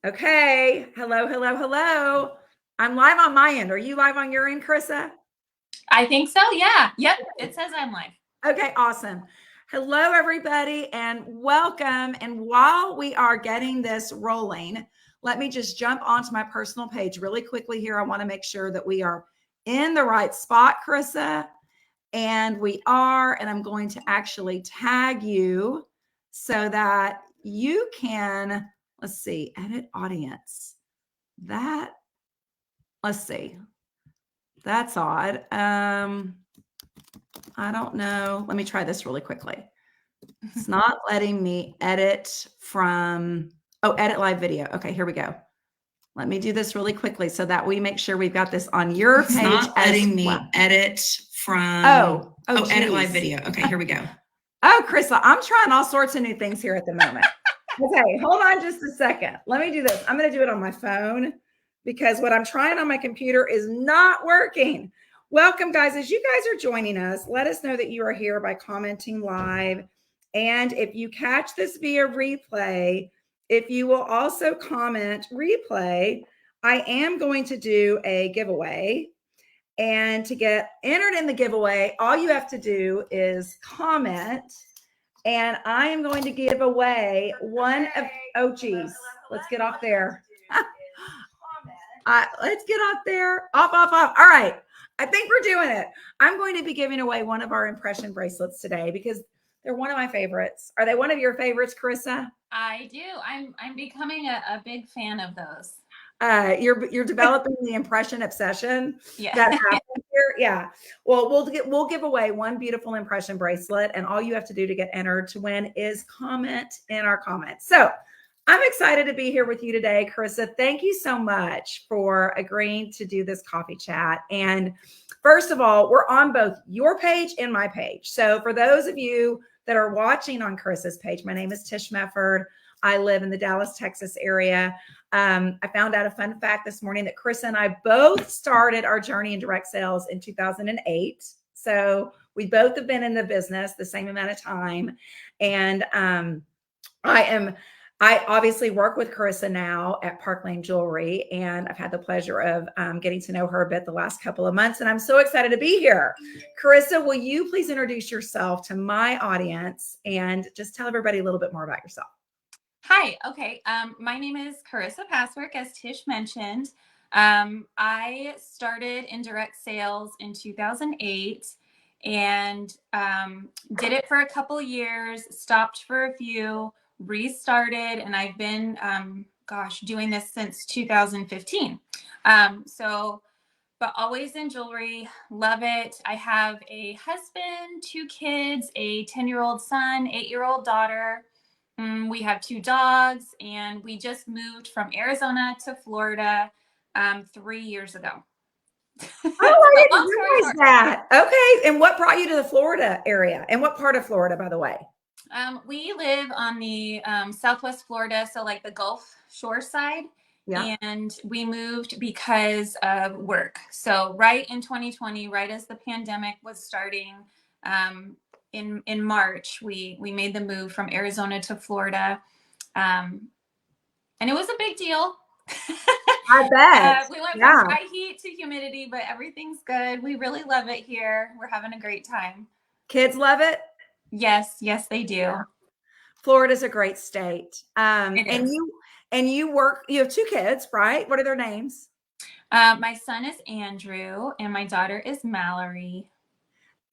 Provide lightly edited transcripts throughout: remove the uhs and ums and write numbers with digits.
Okay. Hello. I'm live on my end. Are you live on your end, Carissa? I think so. Yeah. Yep. It says I'm live. Okay, awesome. Hello, everybody, and welcome. And while we are getting this rolling, let me just jump onto my personal page really quickly here. I want to make sure that we are in the right spot, Carissa. And we are, and I'm going to actually tag you so that you can, let's see, edit audience. Let's see. That's odd. I don't know. Let me try this really quickly. It's not letting me edit from, edit live video. Okay, here we go. Let me do this really quickly so that we make sure we've got this on your page. It's not letting me edit from, edit live video. Okay, here we go. Oh, Carissa, I'm trying all sorts of new things here at the moment. Okay, hold on just a second. Let me do this. I'm going to do it on my phone because what I'm trying on my computer is not working. Welcome, guys. As you guys are joining us, let us know that you are here by commenting live. And if you catch this via replay, if you will also comment replay, I am going to do a giveaway. And to get entered in the giveaway, all you have to do is comment. And I am going to give away one of, oh geez, let's get off there. Let's get off there. Off. All right. I think we're doing it. I'm going to be giving away one of our impression bracelets today because they're one of my favorites. Are they one of your favorites, Carissa? I do. I'm becoming a big fan of those. You're developing the impression obsession. Yeah. That happens here. Yeah. Well, we'll give away one beautiful impression bracelet, and all you have to do to get entered to win is comment in our comments. So I'm excited to be here with you today, Carissa. Thank you so much for agreeing to do this coffee chat. And first of all, we're on both your page and my page. So for those of you that are watching on Carissa's page, my name is Tish Mefford. I live in the Dallas, Texas area. I found out a fun fact this morning that Carissa and I both started our journey in direct sales in 2008. So we both have been in the business the same amount of time. And I obviously work with Carissa now at Parkland Jewelry, and I've had the pleasure of getting to know her a bit the last couple of months, and I'm so excited to be here. Carissa, will you please introduce yourself to my audience and just tell everybody a little bit more about yourself? Hi. Okay. My name is Carissa Passwork, as Tish mentioned. I started in direct sales in 2008 and did it for a couple years, stopped for a few, restarted, and I've been, doing this since 2015. But always in jewelry, love it. I have a husband, 2 kids, a 10-year-old son, 8-year-old daughter. We have 2 dogs, and we just moved from Arizona to Florida 3 years ago. Oh, I didn't realize that. Okay. And what brought you to the Florida area? And what part of Florida, by the way? We live on the Southwest Florida, so like the Gulf Shore side. Yeah. And we moved because of work. So right in 2020, right as the pandemic was starting, in March, we made the move from Arizona to Florida. And it was a big deal. I bet. We went from dry heat to humidity, but everything's good. We really love it here. We're having a great time. Kids love it? Yes, they do. Yeah. Florida's a great state. And you have 2 kids, right? What are their names? My son is Andrew and my daughter is Mallory.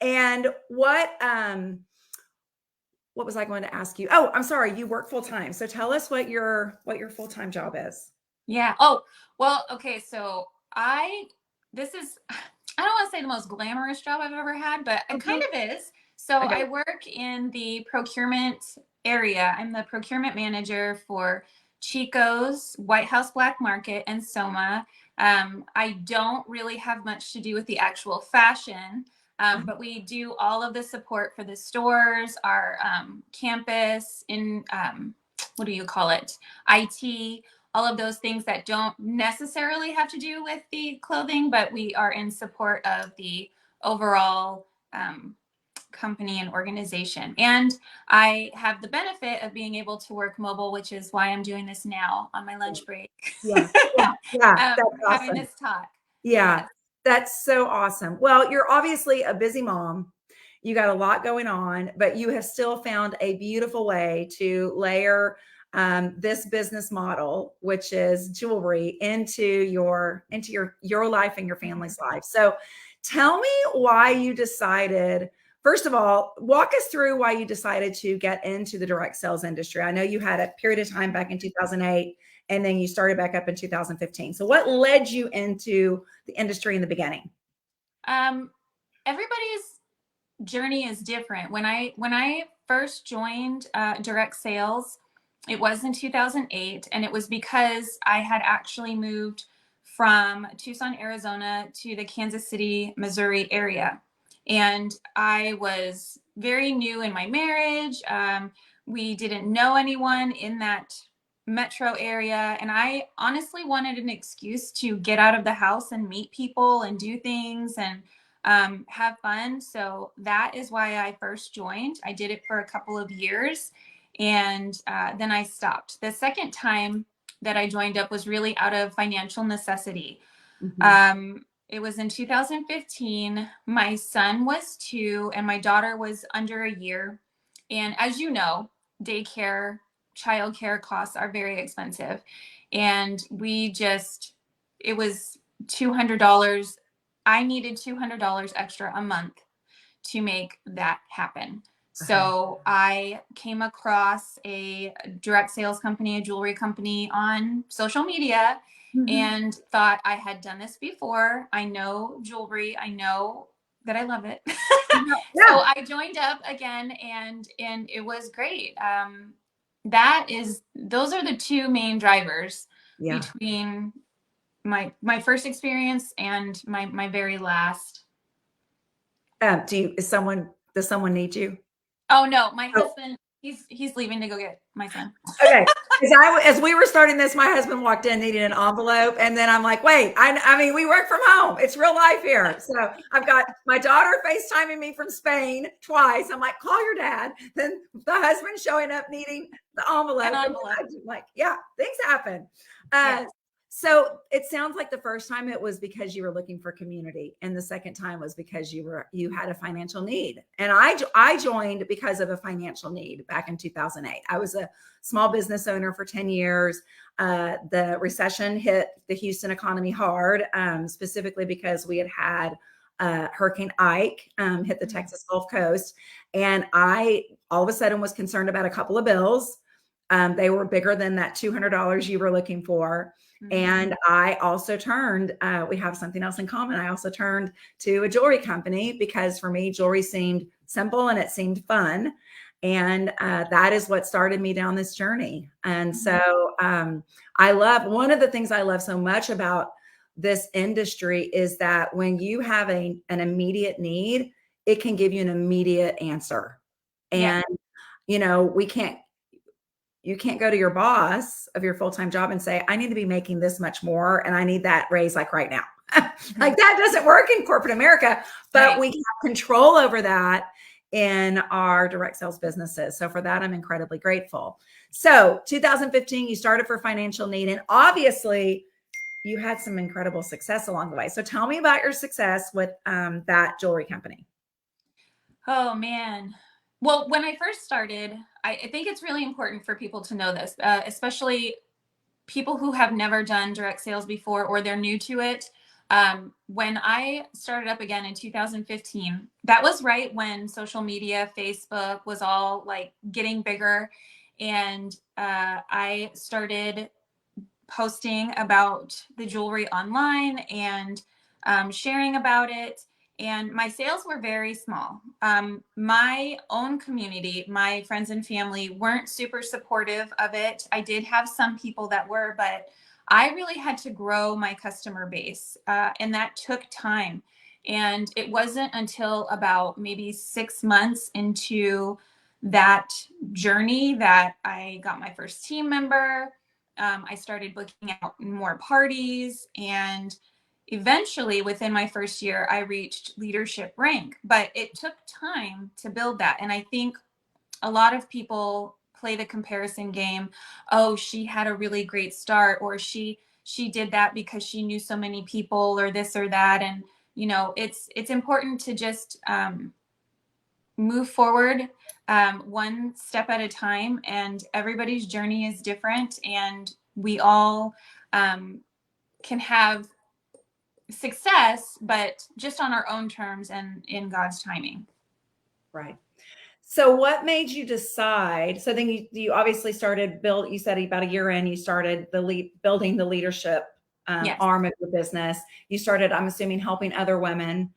And what was I going to ask you? Oh, I'm sorry. You work full time. So tell us what your full-time job is. Yeah. Oh, well, okay. So I don't want to say the most glamorous job I've ever had, but it kind of is. So I work in the procurement area. I'm the procurement manager for Chico's, White House Black Market, and Soma. I don't really have much to do with the actual fashion, but we do all of the support for the stores, our campus, in what do you call it? IT, all of those things that don't necessarily have to do with the clothing, but we are in support of the overall company and organization. And I have the benefit of being able to work mobile, which is why I'm doing this now on my lunch break. Yeah. Yeah. That's having awesome. this talk. Yeah. Yes. That's so awesome. Well, you're obviously a busy mom. You got a lot going on, but you have still found a beautiful way to layer this business model, which is jewelry, into your life and your family's life. So, tell me why you decided. First of all, walk us through why you decided to get into the direct sales industry. I know you had a period of time back in 2008, and then you started back up in 2015. So, what led you into the industry in the beginning? Everybody's journey is different. When I first joined direct sales, it was in 2008, and it was because I had actually moved from Tucson, Arizona to the Kansas City, Missouri area. And I was very new in my marriage. We didn't know anyone in that metro area. And I honestly wanted an excuse to get out of the house and meet people and do things and have fun. So that is why I first joined. I did it for a couple of years, and then I stopped. The second time that I joined up was really out of financial necessity. It was in 2015. My son was 2 and my daughter was under a year. And as you know, daycare, childcare costs are very expensive. And it was $200. I needed $200 extra a month to make that happen. So I came across a direct sales company, a jewelry company on social media, and thought I had done this before. I know jewelry. I know that I love it. So I joined up again, and it was great. Those are the two main drivers between my first experience and my very last. Does someone need you? Oh no, my husband, he's leaving to go get my son. Okay. As we were starting this, my husband walked in needing an envelope. And then I'm like, wait, I mean, we work from home. It's real life here. So I've got my daughter FaceTiming me from Spain twice. I'm like, call your dad. Then the husband showing up needing the envelope. I'm like, yeah, things happen. So it sounds like the first time it was because you were looking for community, and the second time was because you had a financial need. And I joined because of a financial need back in 2008. I was a small business owner for 10 years. The recession hit the Houston economy hard, specifically because we had Hurricane Ike hit the Texas Gulf Coast, and I all of a sudden was concerned about a couple of bills. They were bigger than that $200 you were looking for. And I also turned, we have something else in common. I also turned to a jewelry company because for me, jewelry seemed simple and it seemed fun. And that is what started me down this journey. And so one of the things I love so much about this industry is that when you have an immediate need, it can give you an immediate answer. And, you can't go to your boss of your full-time job and say, I need to be making this much more and I need that raise like right now. Like that doesn't work in corporate America, but we have control over that in our direct sales businesses. So for that, I'm incredibly grateful. So 2015, you started for financial need, and obviously you had some incredible success along the way. So tell me about your success with that jewelry company. Oh man. Well, when I first started, I think it's really important for people to know this, especially people who have never done direct sales before or they're new to it. When I started up again in 2015, that was right when social media, Facebook was all like getting bigger. And I started posting about the jewelry online and sharing about it. And my sales were very small. My own community, my friends and family weren't super supportive of it. I did have some people that were, but I really had to grow my customer base. And that took time. And it wasn't until about maybe 6 months into that journey that I got my first team member. I started booking out more parties, and eventually within my first year, I reached leadership rank, but it took time to build that. And I think a lot of people play the comparison game. Oh, she had a really great start, or she did that because she knew so many people, or this or that. And it's important to just move forward one step at a time, and everybody's journey is different, and we all can have success, but just on our own terms and in God's timing. Right. So what made you decide? So then you obviously started you said about a year in, you started building the leadership Yes. arm of your business. You started, I'm assuming, helping other women,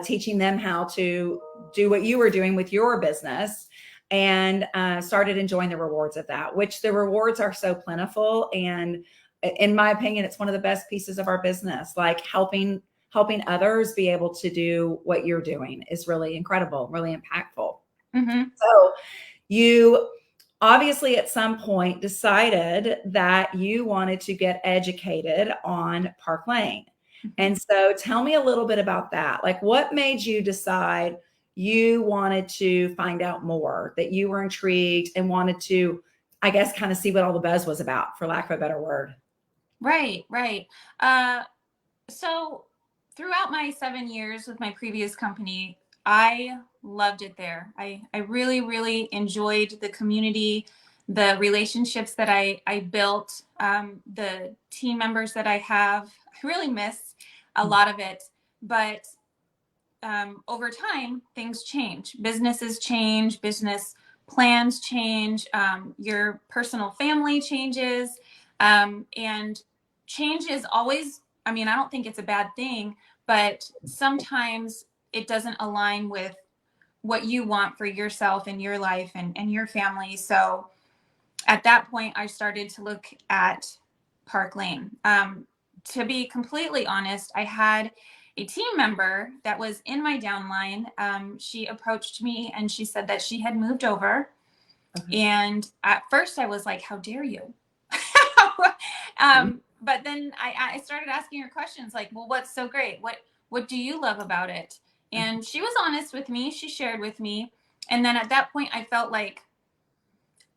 teaching them how to do what you were doing with your business, and started enjoying the rewards of that, which the rewards are so plentiful. And in my opinion, it's one of the best pieces of our business. Like helping others be able to do what you're doing is really incredible, really impactful. Mm-hmm. So you obviously at some point decided that you wanted to get educated on Park Lane. Mm-hmm. And so tell me a little bit about that. Like, what made you decide you wanted to find out more, that you were intrigued and wanted to, I guess, kind of see what all the buzz was about, for lack of a better word? Right. So throughout my 7 years with my previous company, I loved it there. I really, really enjoyed the community, the relationships that I built, the team members that I have. I really miss a lot of it. But over time, things change. Businesses change, business plans change, your personal family changes. And change is always, I mean, I don't think it's a bad thing, but sometimes it doesn't align with what you want for yourself and your life and your family. So at that point, I started to look at Park Lane. To be completely honest, I had a team member that was in my downline. She approached me and she said that she had moved over. Okay. And at first I was like, how dare you? But then I started asking her questions like, well, what's so great? What do you love about it? And she was honest with me. She shared with me. And then at that point, I felt like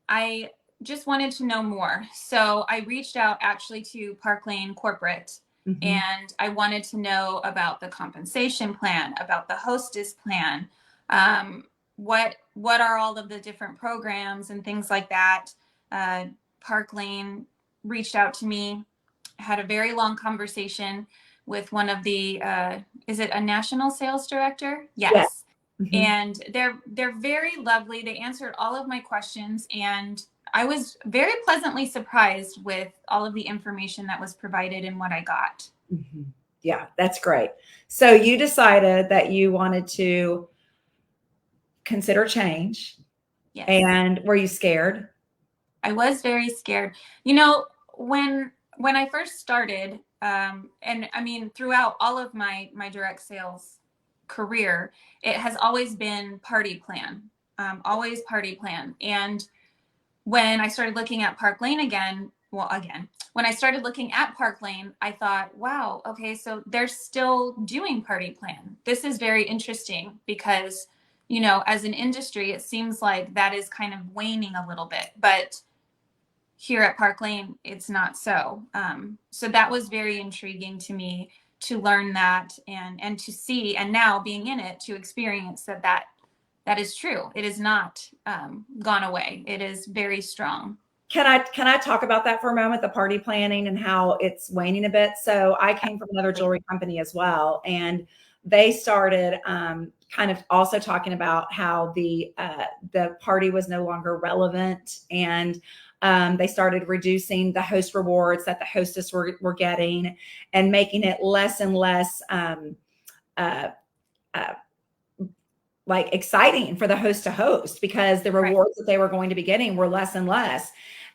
I just wanted to know more. So I reached out actually to Park Lane Corporate, and I wanted to know about the compensation plan, about the hostess plan, what are all of the different programs and things like that. Park Lane reached out to me, had a very long conversation with one of the, is it a national sales director? Yes. And they're very lovely. They answered all of my questions, and I was very pleasantly surprised with all of the information that was provided and what I got. Yeah, that's great. So you decided that you wanted to consider change. Yes. And were you scared? I was very scared. You know, when I first started, and I mean, throughout all of my direct sales career, it has always been party plan, always party plan. And when I started looking at Park Lane when I started looking at Park Lane, I thought, wow, okay, so they're still doing party plan. This is very interesting because, you know, as an industry, it seems like that is kind of waning a little bit, but here at Park Lane, it's not so. So that was very intriguing to me to learn that and to see, and now being in it, to experience that is true. It is not gone away. It is very strong. Can I talk about that for a moment, the party planning and how it's waning a bit? So I came from another jewelry company as well, and they started kind of also talking about how the party was no longer relevant, and they started reducing the host rewards that the hostess were getting, and making it less and less like exciting for the host to host, because the rewards that they were going to be getting were less and less.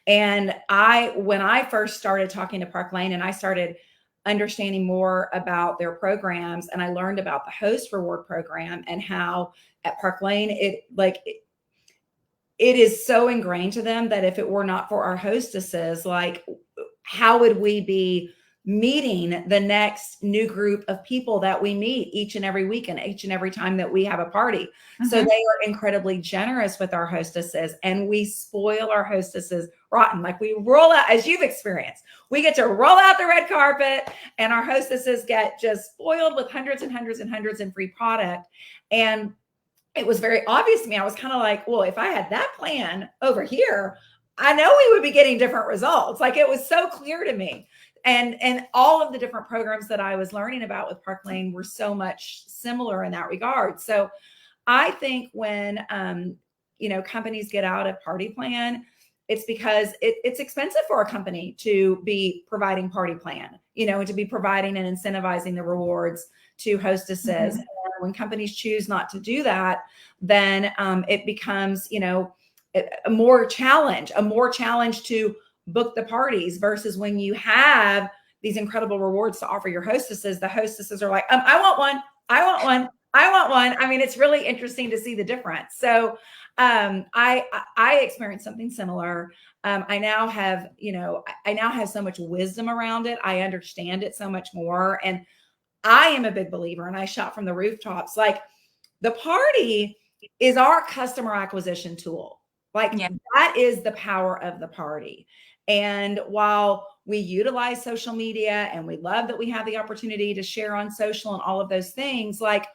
And when I first started talking to Park Lane and I started understanding more about their programs, and I learned about the host reward program and how at Park Lane, it is so ingrained to them that if it were not for our hostesses, like, how would we be meeting the next new group of people that we meet each and every week and each and every time that we have a party. So they are incredibly generous with our hostesses, and we spoil our hostesses rotten. Like we roll out, as you've experienced, we get to roll out the red carpet and our hostesses get just spoiled with hundreds and hundreds and hundreds in free product. And it was very obvious to me. I was kind of like, well, if I had that plan over here, I know we would be getting different results. Like it was so clear to me. And all of the different programs that I was learning about with Park Lane were so much similar in that regard. So I think when, companies get out of party plan, it's because it's expensive for a company to be providing party plan, and to be providing and incentivizing the rewards to hostesses. And when companies choose not to do that, then it becomes, a more challenge to book the parties, versus when you have these incredible rewards to offer your hostesses, the hostesses are like, I want one. I mean, it's really interesting to see the difference. So I experienced something similar. I now have so much wisdom around it. I understand it so much more. And I am a big believer, and I shout from the rooftops, like the party is our customer acquisition tool. Like that is the power of the party. And while we utilize social media and we love that we have the opportunity to share on social and all of those things, like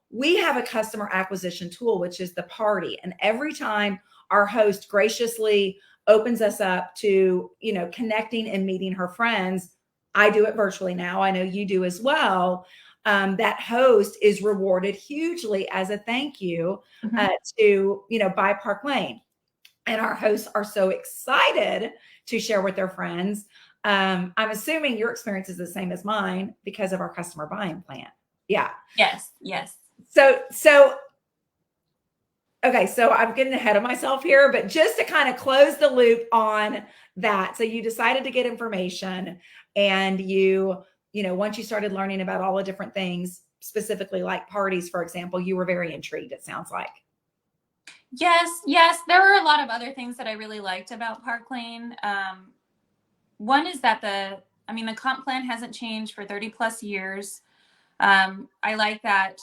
we have a customer acquisition tool, which is the party. And every time our host graciously opens us up to, connecting and meeting her friends, I do it virtually now. I know you do as well. That host is rewarded hugely as a thank you to, by Park Lane. And our hosts are so excited to share with their friends. I'm assuming your experience is the same as mine because of our customer buy-in plan. Yeah. Yes. So okay, so I'm getting ahead of myself here, but just to kind of close the loop on that. So you decided to get information, and once you started learning about all the different things, specifically like parties, for example, you were very intrigued, it sounds like. Yes. There were a lot of other things that I really liked about Park Lane. One is that the comp plan hasn't changed for 30 plus years. I like that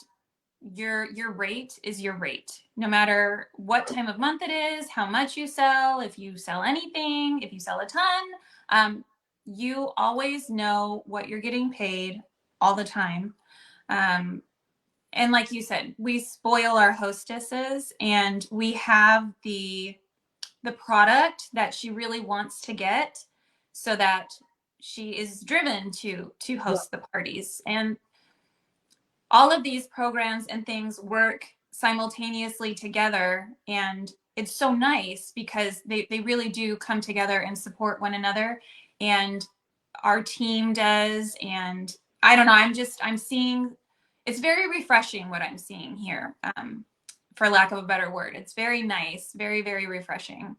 your rate is your rate, no matter what time of month it is, how much you sell, if you sell anything, if you sell a ton, you always know what you're getting paid all the time. And like you said, we spoil our hostesses, and we have the product that she really wants to get, so that she is driven to host the parties. And all of these programs and things work simultaneously together, and it's so nice because they really do come together and support one another, and our team does. And I don't know, I'm seeing, it's very refreshing what I'm seeing here, for lack of a better word. It's very nice, very, very refreshing.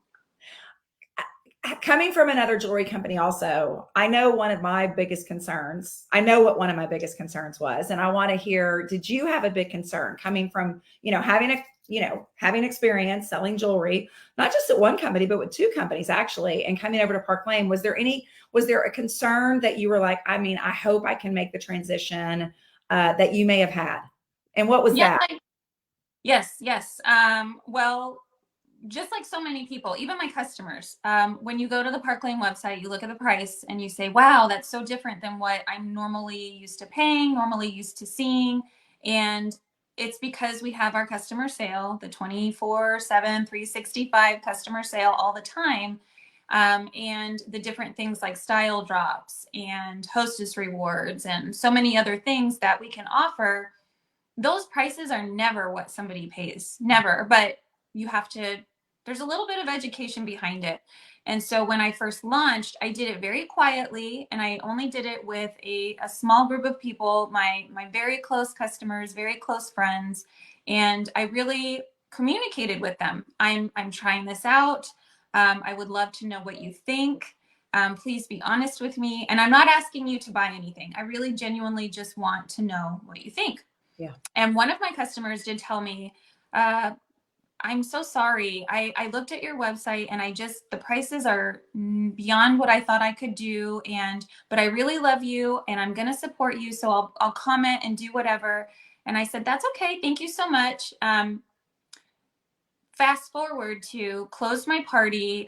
Coming from another jewelry company also, I know what one of my biggest concerns was, and I want to hear, did you have a big concern coming from, having experience selling jewelry, not just at one company, but with two companies actually, and coming over to Park Lane? Was there a concern that you were like, I hope I can make the transition, that you may have had? And what was that? Yes. Well, just like so many people, even my customers, when you go to the Park Lane website, you look at the price and you say, wow, that's so different than what I'm normally used to paying, normally used to seeing. And it's because we have our customer sale, the 24/7, 365 customer sale all the time. And the different things like style drops and hostess rewards and so many other things that we can offer. Those prices are never what somebody pays, never, but there's a little bit of education behind it. And so when I first launched, I did it very quietly, and I only did it with a small group of people, my very close customers, very close friends. And I really communicated with them. I'm trying this out. I would love to know what you think. Please be honest with me. And I'm not asking you to buy anything. I really genuinely just want to know what you think. Yeah. And one of my customers did tell me, I'm so sorry. I looked at your website and the prices are beyond what I thought I could do. But I really love you and I'm going to support you. So I'll comment and do whatever. And I said, that's okay. Thank you so much. Fast forward to closed my party.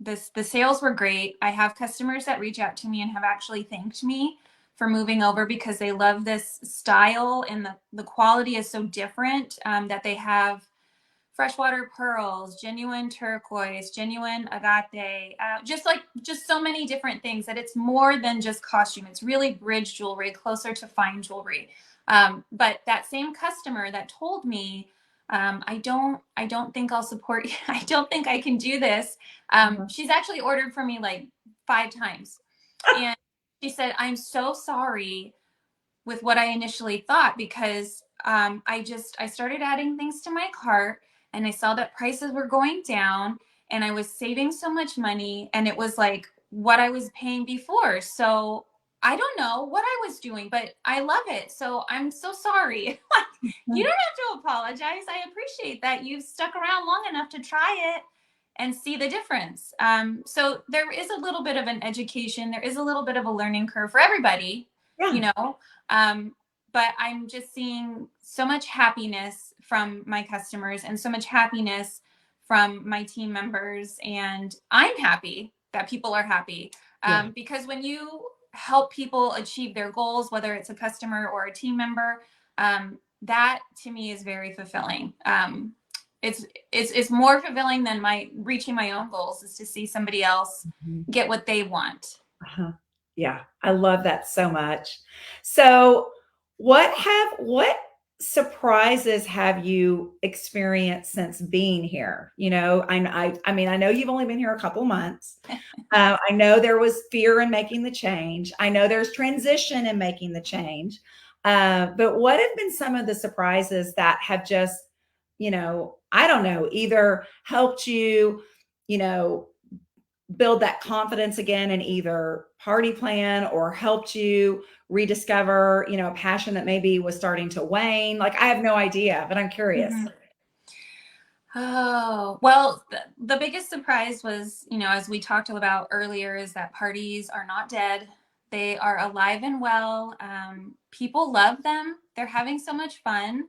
The sales were great. I have customers that reach out to me and have actually thanked me for moving over because they love this style and the quality is so different, that they have freshwater pearls, genuine turquoise, genuine agate, just so many different things that it's more than just costume. It's really bridge jewelry, closer to fine jewelry. But that same customer that told me, I don't think I'll support you. I don't think I can do this. She's actually ordered for me like 5 times. And she said, I'm so sorry with what I initially thought because I started adding things to my cart and I saw that prices were going down and I was saving so much money and it was like what I was paying before. So I don't know what I was doing, but I love it. So I'm so sorry. You don't have to apologize. I appreciate that you've stuck around long enough to try it and see the difference. So there is a little bit of an education. There is a little bit of a learning curve for everybody, you know. But I'm just seeing so much happiness from my customers and so much happiness from my team members. And I'm happy that people are happy, because when you help people achieve their goals, whether it's a customer or a team member, that to me is very fulfilling. It's more fulfilling than reaching my own goals is to see somebody else get what they want. Yeah, I love that so much. So what surprises have you experienced since being here? You know, I mean, I know you've only been here a couple months. I know there was fear in making the change. I know there's transition in making the change. But what have been some of the surprises that have just, you know, I don't know, either helped you, you know, build that confidence again in either party plan or helped you rediscover, you know, a passion that maybe was starting to wane? Like, I have no idea, but I'm curious. Oh, well, the biggest surprise was, you know, as we talked about earlier, is that parties are not dead. They are alive and well. People love them. They're having so much fun.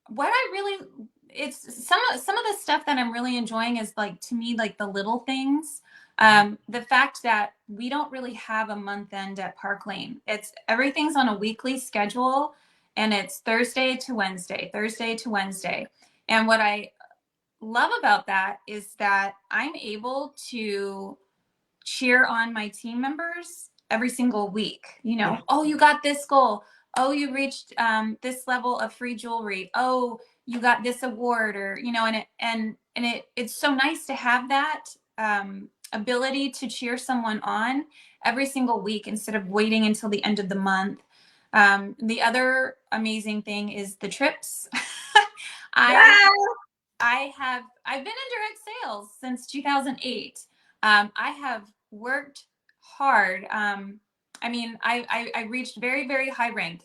What I really, it's some of the stuff that I'm really enjoying is, like, to me, like the little things. The fact that we don't really have a month end at Park Lane. Everything's on a weekly schedule and it's Thursday to Wednesday, Thursday to Wednesday. And what I love about that is that I'm able to cheer on my team members every single week. You know, oh, you got this goal. Oh, you reached this level of free jewelry. Oh, you got this award, or, you know, it's so nice to have that ability to cheer someone on every single week instead of waiting until the end of the month. The other amazing thing is the trips. I've been in direct sales since 2008. I have worked hard. I mean, I reached very, very high rank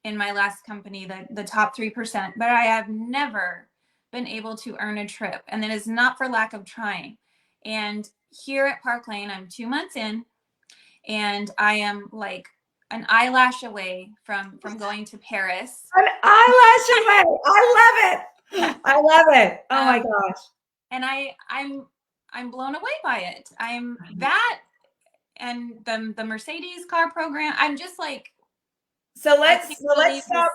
in my last company, the top 3%, but I have never been able to earn a trip. And that is not for lack of trying. And here at Park Lane, I'm 2 months in and I am like an eyelash away from going to Paris. An eyelash away. I love it. I love it. Oh my gosh. And I'm blown away by it. I'm that and the Mercedes car program. I'm just like, so let's stop.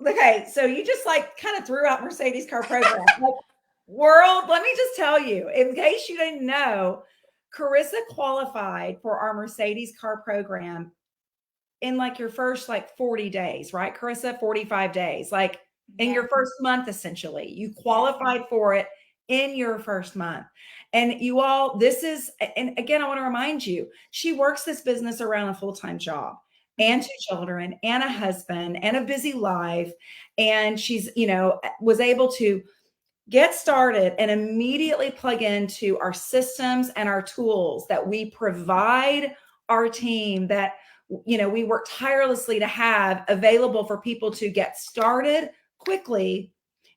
Okay, so you just like kind of threw out Mercedes car program. Like, world, let me just tell you, in case you didn't know, Carissa qualified for our Mercedes car program in like your first like 40 days, right, Carissa? 45 days, like in your first month, essentially. You qualified for it in your first month. And you all, and again, I want to remind you, she works this business around a full-time job and 2 children and a husband and a busy life. And she's, you know, was able to get started and immediately plug into our systems and our tools that we provide our team, that, you know, we work tirelessly to have available for people to get started quickly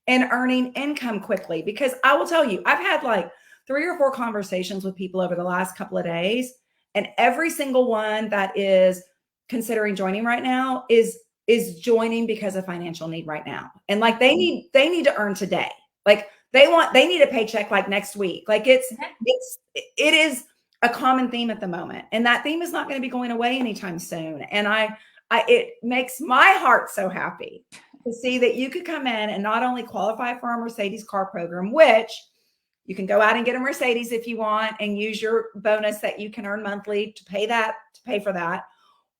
and earning income quickly. Because I will tell you, I've had like 3 or 4 conversations with people over the last couple of days, and every single one that is considering joining right now is joining because of financial need right now. And like they need to earn today. Like they need a paycheck like next week. Like it is a common theme at the moment. And that theme is not going to be going away anytime soon. And it makes my heart so happy to see that you could come in and not only qualify for our Mercedes car program, which you can go out and get a Mercedes if you want and use your bonus that you can earn monthly to pay for that.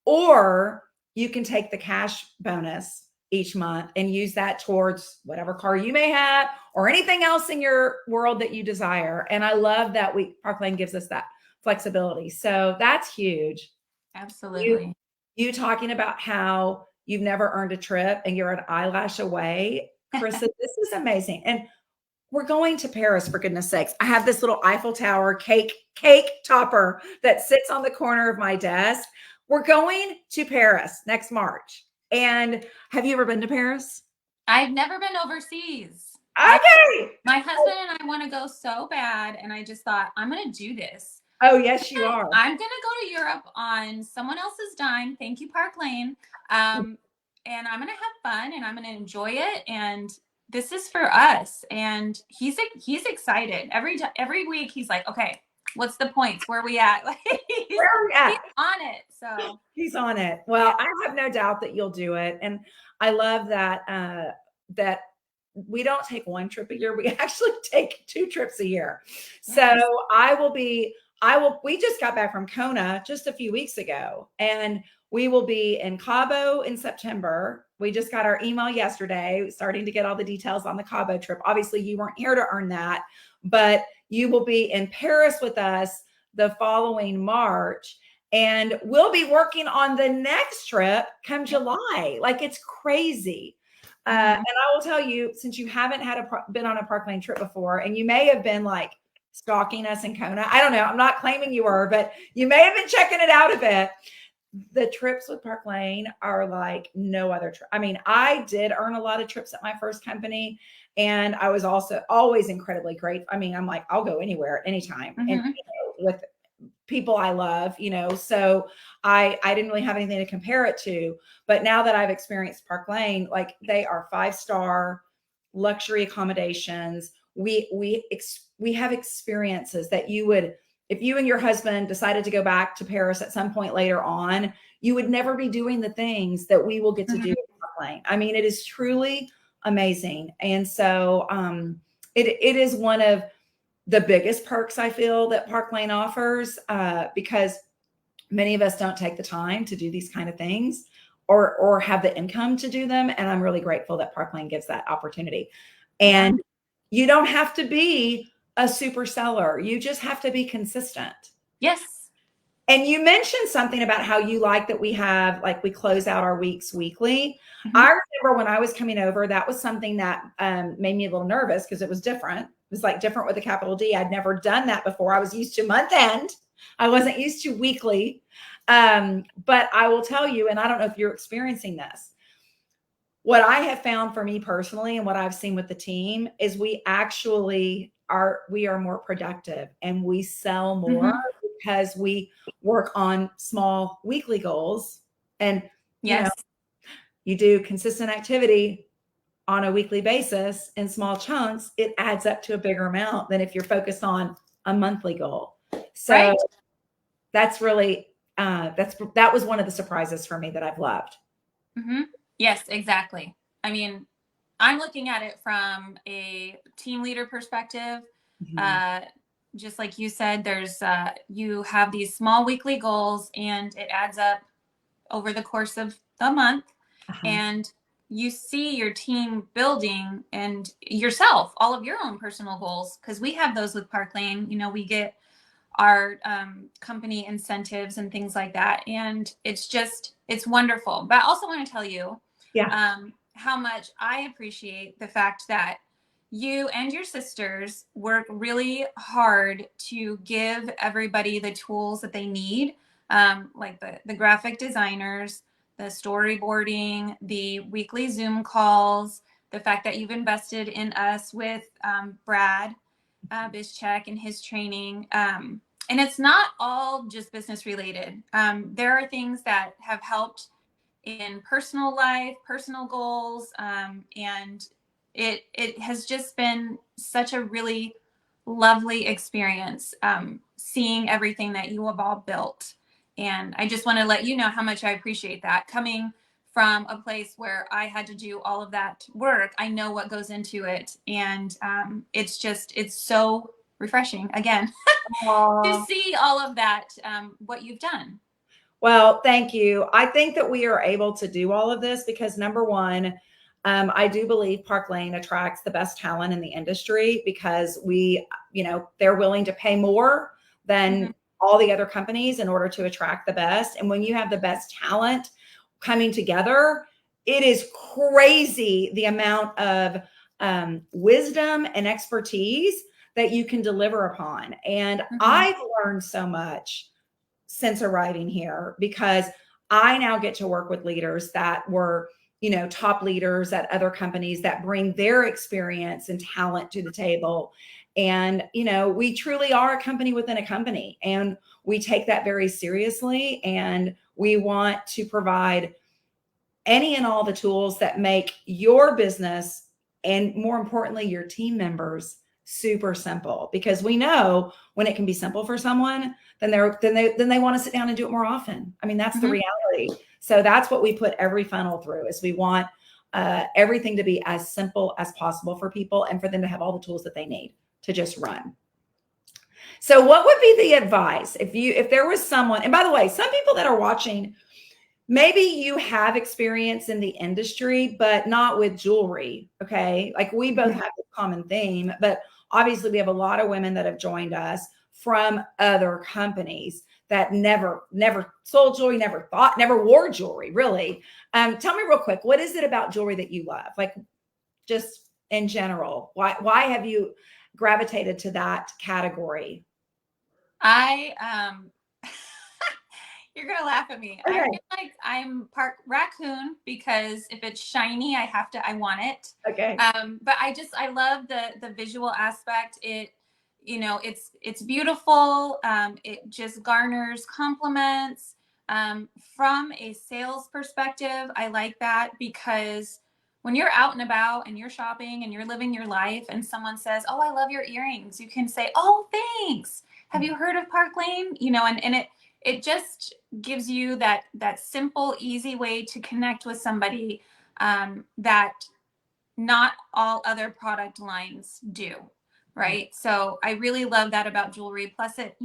Or you can take the cash bonus each month and use that towards whatever car you may have or anything else in your world that you desire. And I love that Park Lane gives us that flexibility. So that's huge. Absolutely. You talking about how you've never earned a trip and you're an eyelash away. Carissa, this is amazing. And we're going to Paris, for goodness sakes. I have this little Eiffel Tower cake topper that sits on the corner of my desk. We're going to Paris next March. And have you ever been to Paris? I've never been overseas. Okay. My husband and I want to go so bad. And I just thought, I'm going to do this. Oh, yes, you are. I'm going to go to Europe on someone else's dime. Thank you, Park Lane. And I'm going to have fun and I'm going to enjoy it. And this is for us. And he's excited. Every week he's like, okay, what's the points? Where are we at? He's on it. So he's on it. Well, I have no doubt that you'll do it. And I love that, that we don't take one trip a year. We actually take 2 trips a year. Yes. So we just got back from Kona just a few weeks ago, and we will be in Cabo in September. We just got our email yesterday, starting to get all the details on the Cabo trip. Obviously, you weren't here to earn that, but you will be in Paris with us the following March, and we'll be working on the next trip come July. Like, it's crazy. And I will tell you, since you haven't been on a Park Lane trip before, and you may have been like stalking us in Kona. I don't know. I'm not claiming you were, but you may have been checking it out a bit. The trips with Park Lane are like no other trip. I mean, I did earn a lot of trips at my first company, and I was also always incredibly grateful. I mean, I'm like, I'll go anywhere, anytime, and with people I love, so I didn't really have anything to compare it to. But now that I've experienced Park Lane, like, they are 5-star luxury accommodations. We have experiences that you would, if you and your husband decided to go back to Paris at some point later on, you would never be doing the things that we will get to do at Park Lane. I mean, it is truly amazing. And so it is one of the biggest perks I feel that Park Lane offers, because many of us don't take the time to do these kind of things or have the income to do them. And I'm really grateful that Park Lane gives that opportunity. And you don't have to be a super seller. You just have to be consistent. Yes. And you mentioned something about how you like that we close out our weeks weekly. I remember when I was coming over, that was something that made me a little nervous because it was different. It was like different with a capital D. I'd never done that before. I was used to month end. I wasn't used to weekly. But I will tell you, and I don't know if you're experiencing this, what I have found for me personally and what I've seen with the team is we are more productive and we sell more because we work on small weekly goals. And you do consistent activity on a weekly basis in small chunks, it adds up to a bigger amount than if you're focused on a monthly goal. So that's really, that was one of the surprises for me that I've loved. Yes, exactly. I mean, I'm looking at it from a team leader perspective. Just like you said, there's, you have these small weekly goals and it adds up over the course of the month. And you see your team building and yourself, all of your own personal goals. Cause we have those with Park Lane, we get our company incentives and things like that. And it's wonderful. But I also want to tell you how much I appreciate the fact that you and your sisters work really hard to give everybody the tools that they need, like the graphic designers, the storyboarding, the weekly Zoom calls, the fact that you've invested in us with Brad Bizcheck and his training. And it's not all just business related. There are things that have helped in personal life, personal goals, and it has just been such a really lovely experience, seeing everything that you have all built. And I just want to let you know how much I appreciate that. Coming from a place where I had to do all of that work, I know what goes into it. And it's so refreshing, again, to see all of that, what you've done. Well, thank you. I think that we are able to do all of this because, number one, I do believe Park Lane attracts the best talent in the industry because they're willing to pay more than all the other companies in order to attract the best. And when you have the best talent coming together, it is crazy the amount of wisdom and expertise that you can deliver upon. And I've learned so much since arriving here because I now get to work with leaders that were, top leaders at other companies that bring their experience and talent to the table. And, we truly are a company within a company, and we take that very seriously. And we want to provide any and all the tools that make your business, and more importantly, your team members, super simple, because we know when it can be simple for someone, then they want to sit down and do it more often. I mean, that's the reality. So that's what we put every funnel through, is we want everything to be as simple as possible for people and for them to have all the tools that they need to just run. So what would be the advice if there was someone, and by the way, some people that are watching, maybe you have experience in the industry, but not with jewelry. Okay. Like we both have a common theme, but obviously we have a lot of women that have joined us from other companies that never sold jewelry, never wore jewelry, really. Tell me real quick, what is it about jewelry that you love? Like just in general, why have you gravitated to that category? You're going to laugh at me. Okay. I feel like I'm part raccoon because if it's shiny, I want it. Okay. But I love the visual aspect. It's beautiful. It just garners compliments. From a sales perspective, I like that because when you're out and about and you're shopping and you're living your life and someone says, "Oh, I love your earrings," you can say, "Oh, thanks. Have you heard of Park Lane?" And it just gives you that simple, easy way to connect with somebody that not all other product lines do, right? So I really love that about jewelry. Plus it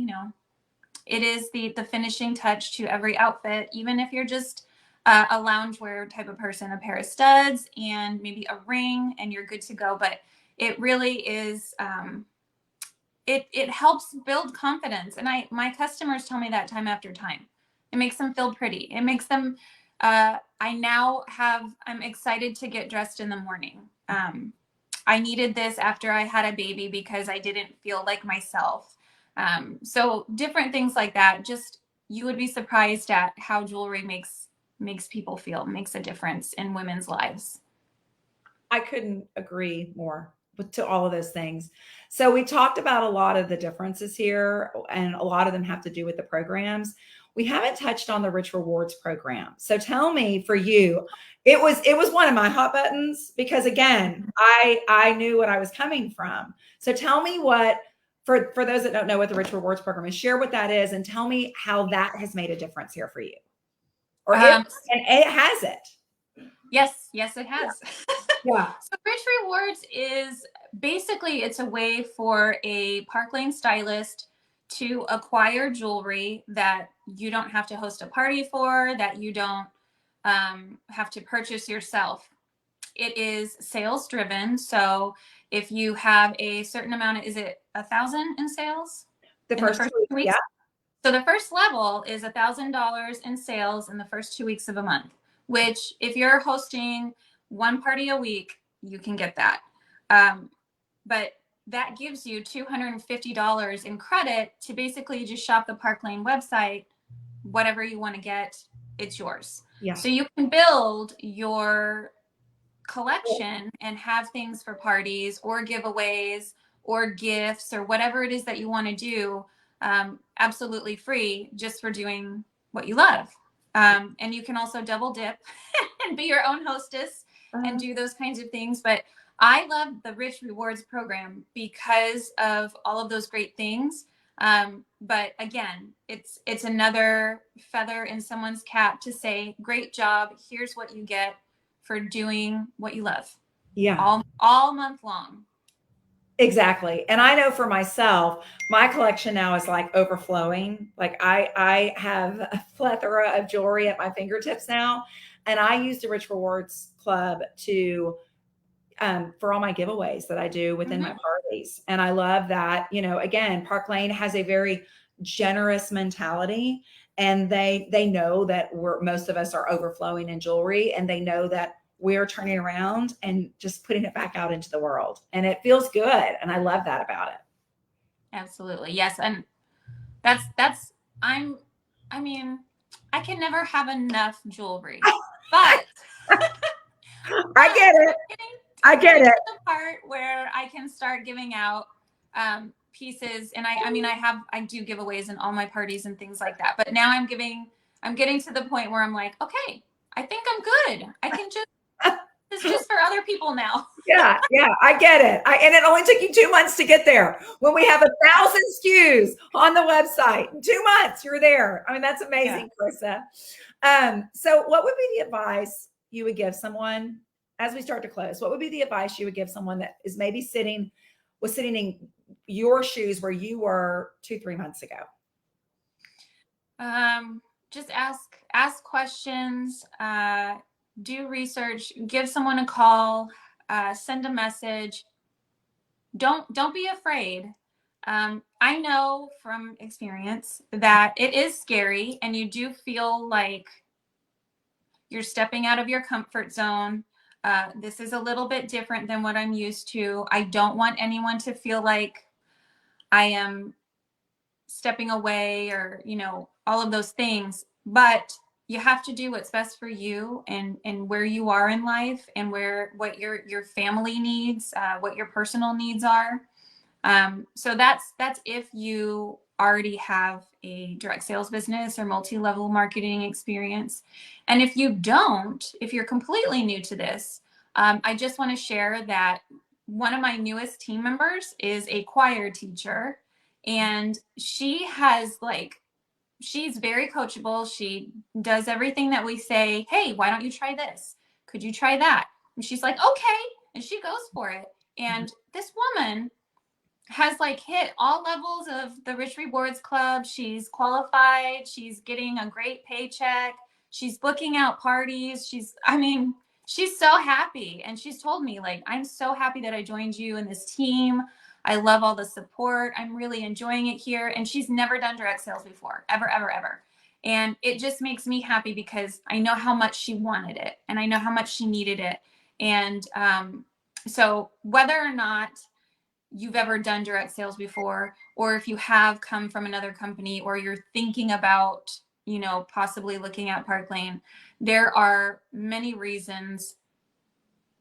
is the finishing touch to every outfit, even if you're just a loungewear type of person, a pair of studs and maybe a ring and you're good to go. But it really is, it helps build confidence. And my customers tell me that time after time. It makes them feel pretty. It makes them, I'm excited to get dressed in the morning. I needed this after I had a baby because I didn't feel like myself. So different things like that. Just, you would be surprised at how jewelry makes people feel, makes a difference in women's lives. I couldn't agree more to all of those things. So we talked about a lot of the differences here, and a lot of them have to do with the programs. We haven't touched on the Rich Rewards program. So tell me, for you, it was one of my hot buttons because, again, I knew what I was coming from. So tell me what, for those that don't know what the Rich Rewards program is, share what that is and tell me how that has made a difference here for you. Or and it has it. Yes, it has. Yeah. So Rich Rewards is basically, it's a way for a Park Lane stylist to acquire jewelry that you don't have to host a party for, that you don't have to purchase yourself. It is sales driven. So if you have a certain amount, is it 1,000 in sales? The first 2 weeks, yeah. So the first level is $1,000 in sales in the first 2 weeks of a month, which if you're hosting one party a week, you can get that. But that gives you $250 in credit to basically just shop the Park Lane website, whatever you want to get, it's yours. Yeah. So you can build your collection and have things for parties or giveaways or gifts or whatever it is that you want to do, absolutely free, just for doing what you love. And you can also double dip and be your own hostess and do those kinds of things. But I love the Rich Rewards program because of all of those great things. But again, it's another feather in someone's cap to say, great job. Here's what you get for doing what you love. Yeah. All month long. Exactly. And I know for myself, my collection now is like overflowing. Like I have a plethora of jewelry at my fingertips now. And I use the Rich Rewards Club to for all my giveaways that I do within my parties. And I love that, you know, again, Park Lane has a very generous mentality, and they know that most of us are overflowing in jewelry, and they know that we're turning around and just putting it back out into the world. And it feels good. And I love that about it. Absolutely. Yes. And I mean, I can never have enough jewelry, but I get it. I get it. The part where I can start giving out pieces, and I do giveaways in all my parties and things like that. But now I'm getting to the point where I'm like, okay, I think I'm good. I can just it's just for other people now. Yeah, I get it. And it only took you 2 months to get there. When we have 1,000 SKUs on the website, in 2 months, you're there. I mean, that's amazing, Carissa. So what would be the advice you would give someone as we start to close? What would be the advice you would give someone that is maybe sitting in your shoes where you were 2-3 months ago? Just ask questions, do research, give someone a call, send a message. Don't be afraid. I know from experience that it is scary, and you do feel like you're stepping out of your comfort zone. This is a little bit different than what I'm used to. I don't want anyone to feel like I am stepping away or, you know, all of those things. But you have to do what's best for you and where you are in life, and what your family needs, what your personal needs are. So that's if you already have a direct sales business or multi-level marketing experience. And if you don't, if you're completely new to this, I just want to share that one of my newest team members is a choir teacher, and she's very coachable. She does everything that we say. Hey, why don't you try this? Could you try that? And she's like, okay. And she goes for it. And this woman has like hit all levels of the Rich Rewards Club. She's qualified. She's getting a great paycheck. She's booking out parties. She's so happy. And she's told me, like, I'm so happy that I joined you in this team. I love all the support. I'm really enjoying it here. And she's never done direct sales before, ever, ever, ever. And it just makes me happy because I know how much she wanted it, and I know how much she needed it. And so whether or not you've ever done direct sales before, or if you have come from another company, or you're thinking about, you know, possibly looking at Park Lane, there are many reasons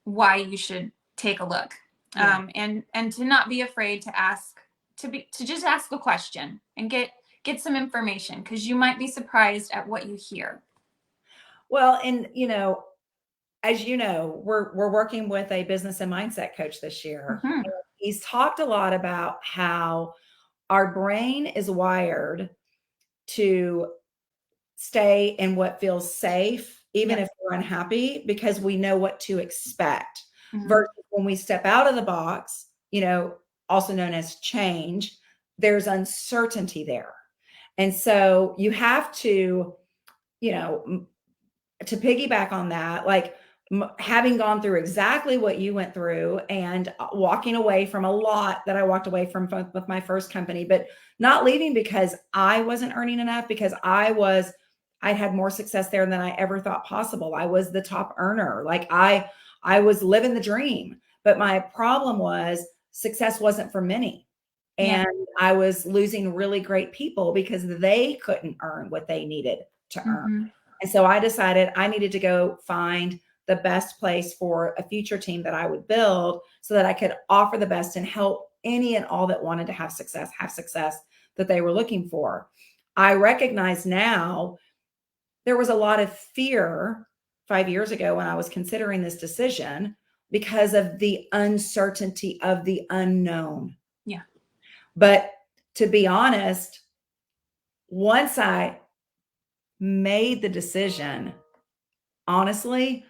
why you should take a look. Yeah. And to not be afraid to ask, to just ask a question and get some information, because you might be surprised at what you hear. Well, and you know, as you know, we're working with a business and mindset coach this year. Mm-hmm. He's talked a lot about how our brain is wired to stay in what feels safe, even if we're unhappy, because we know what to expect. Mm-hmm. Versus when we step out of the box, you know, also known as change, there's uncertainty there. And so you have to, you know, to piggyback on that, like having gone through exactly what you went through and walking away from a lot that I walked away from with my first company, but not leaving because I wasn't earning enough, because I had more success there than I ever thought possible. I was the top earner. Like I was living the dream, but my problem was success wasn't for many. And I was losing really great people because they couldn't earn what they needed to earn. And so I decided I needed to go find the best place for a future team that I would build so that I could offer the best and help any and all that wanted to have success that they were looking for. I recognize now there was a lot of fear 5 years ago when I was considering this decision because of the uncertainty of the unknown. Yeah. But to be honest, once I made the decision, honestly,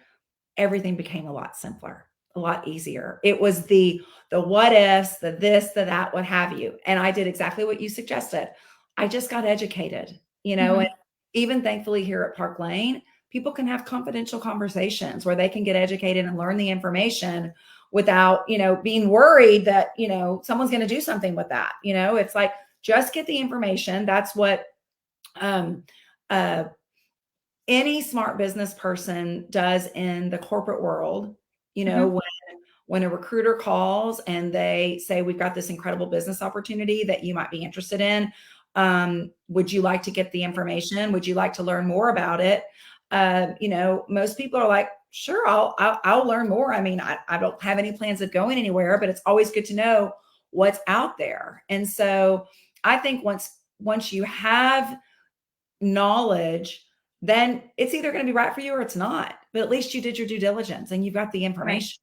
everything became a lot simpler, a lot easier. It was the what ifs, the this, the that, what have you. And I did exactly what you suggested. I just got educated, and even thankfully here at Park Lane, people can have confidential conversations where they can get educated and learn the information without, being worried that, someone's going to do something with that. It's like, just get the information. That's what any smart business person does in the corporate world. When a recruiter calls and they say, we've got this incredible business opportunity that you might be interested in. Would you like to get the information? Would you like to learn more about it? Most people are like, sure, I'll learn more. I mean, I don't have any plans of going anywhere, but it's always good to know what's out there. And so I think once you have knowledge, then it's either going to be right for you or it's not. But at least you did your due diligence and you've got the information.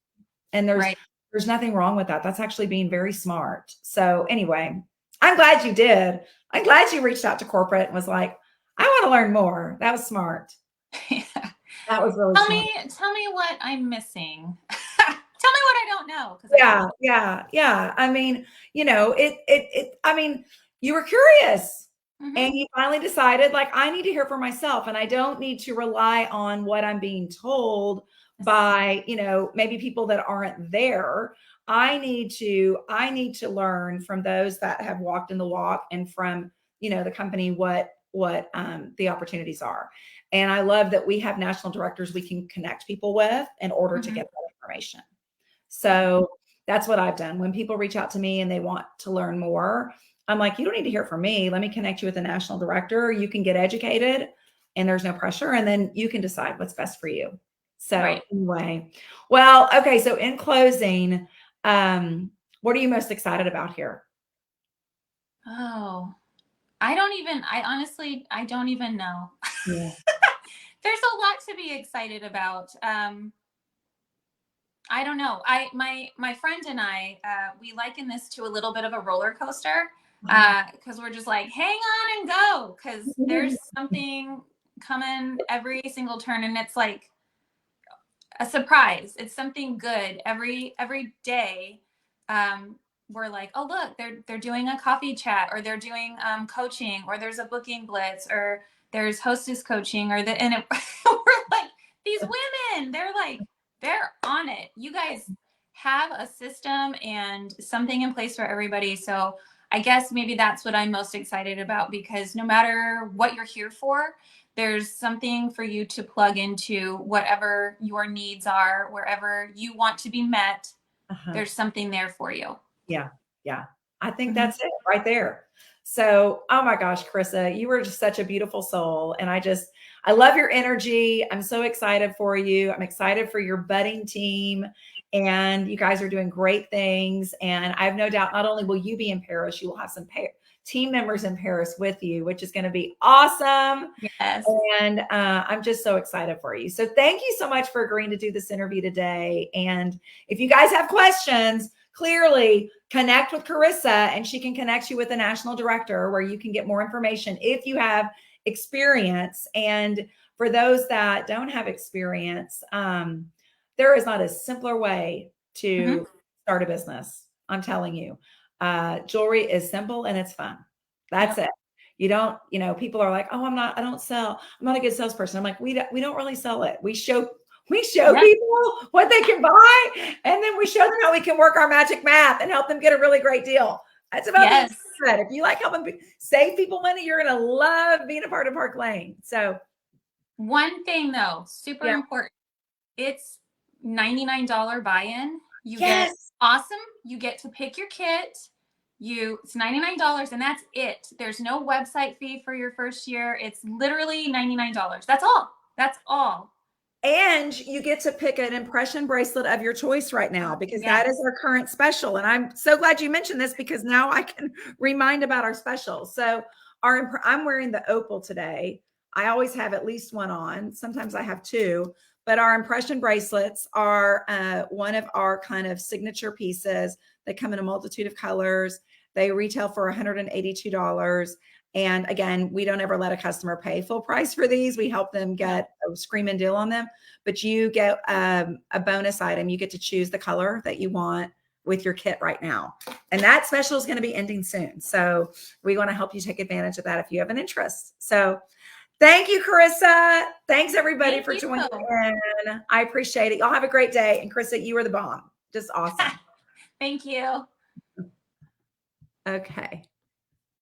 Right. And there's nothing wrong with that. That's actually being very smart. So anyway, I'm glad you did. I'm glad you reached out to corporate and was like, I want to learn more. That was smart. Yeah. That was really smart. Tell me what I'm missing. Tell me what I don't know. Yeah. I mean, I mean, you were curious. And you finally decided, like, I need to hear for myself, and I don't need to rely on what I'm being told by, maybe people that aren't there. I need to learn from those that have walked in the walk and from, the company, what the opportunities are. And I love that we have national directors we can connect people with in order to get that information. So that's what I've done. When people reach out to me and they want to learn more, I'm like, you don't need to hear from me. Let me connect you with a national director. You can get educated and there's no pressure. And then you can decide what's best for you. So Anyway, well, okay. So in closing, what are you most excited about here? Oh, I honestly don't even know. Yeah. There's a lot to be excited about. I don't know. My friend and I, we liken this to a little bit of a roller coaster. Because we're just like, hang on and go, because there's something coming every single turn, and it's like a surprise. It's something good every day. We're like, oh look, they're doing a coffee chat, or they're doing coaching, or there's a booking blitz, or there's hostess coaching, we're like, these women, they're on it. You guys have a system and something in place for everybody. So I guess maybe that's what I'm most excited about, because no matter what you're here for, there's something for you to plug into whatever your needs are, wherever you want to be met. There's something there for you. Yeah. I think that's it right there. So, oh my gosh, Carissa, you were just such a beautiful soul. And I love your energy. I'm so excited for you. I'm excited for your budding team. And you guys are doing great things. And I have no doubt, not only will you be in Paris, you will have some team members in Paris with you, which is going to be awesome. Yes. And I'm just so excited for you. So thank you so much for agreeing to do this interview today. And if you guys have questions, clearly connect with Carissa, and she can connect you with a national director where you can get more information if you have experience. And for those that don't have experience, there is not a simpler way to start a business. I'm telling you, jewelry is simple and it's fun. That's it. You don't, people are like, oh, I'm not a good salesperson. I'm like, we don't really sell it. We show people what they can buy, and then we show them how we can work our magic math and help them get a really great deal. That's about it. If you like helping save people money, you're going to love being a part of Park Lane. So one thing though, super important. It's $99 buy-in. You get awesome. You get to pick your kit. It's $99 and that's it. There's no website fee for your first year. It's literally $99. That's all. And you get to pick an impression bracelet of your choice right now, because that is our current special. And I'm so glad you mentioned this, because now I can remind about our special. So I'm wearing the opal today. I always have at least one on. Sometimes I have two, but our impression bracelets are one of our kind of signature pieces. They come in a multitude of colors. They retail for $182. And again, we don't ever let a customer pay full price for these. We help them get a screaming deal on them, but you get a bonus item. You get to choose the color that you want with your kit right now. And that special is going to be ending soon. So we want to help you take advantage of that if you have an interest. So thank you, Carissa. Thanks everybody for joining in. I appreciate it. Y'all have a great day. And Carissa, you are the bomb. Just awesome. Thank you. Okay.